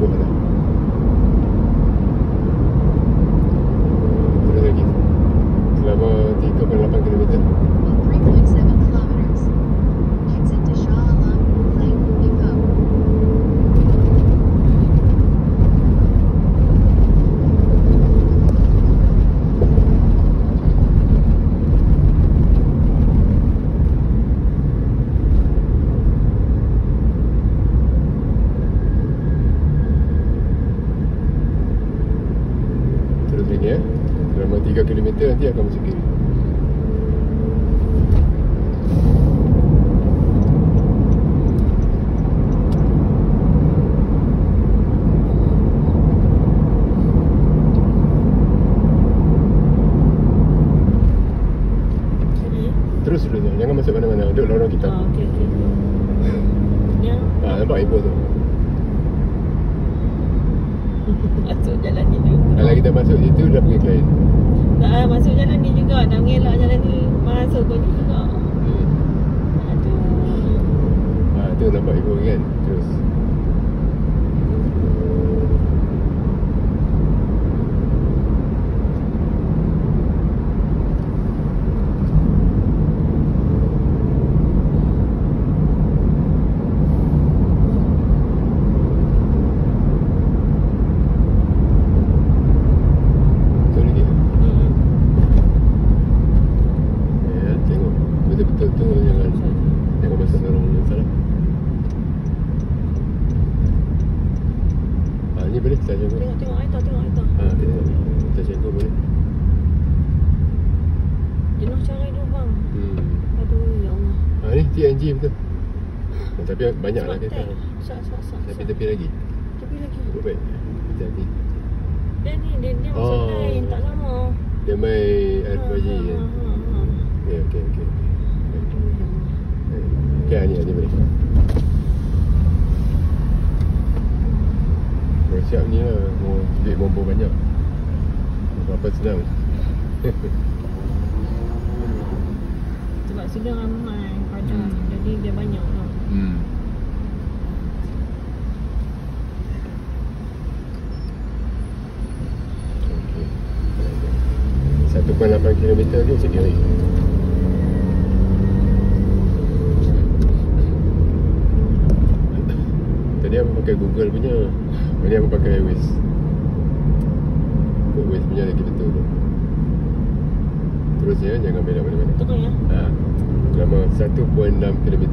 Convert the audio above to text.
subuh lah. Terus lagi selama 3.8 km. In 3.7 kilometers, exit to Shah Alam, Plain, Ipoh. Terus lagi selama 3 km nanti akan masuk kiri. Terus jangan masuk mana-mana. Duduk lorong kita. Okey. Ya. Nampak Ipoh tu. Masuk jalan ni juga. Kalau kita masuk situ dah pergi Klien. Tak, masuk jalan ni juga. Nak mengelak jalan ni. Masuk pun juga. Aduh. Tu nampak Ipoh kan. Terus jangan masuk lorong yang salah. Ni boleh kita jaga. Tengok air tau. Tengok. Kita jaga boleh. Jenuh cara dulu bang. Aduh, ya Allah. Ni TNG betul. Tapi banyak lah kereta. Sak. Tepi lagi. Tepi lagi. Baik. Hati-hati. Dia masuk lain. Tak sama. Dia main RFIG kan. Okey. Ni boleh. Siap ni lah. Duit bomba banyak. Berapa senang. Sebab sudah ramai padang. Jadi dia banyak lah. Okay. 1.8 km tu macam kiri. Tadi aku pakai Google punya. Ni aku pakai Waze. Waze punya lagi betul tu. Terusnya jangan belok mana-mana. Betul ya? Selama 1.6 km.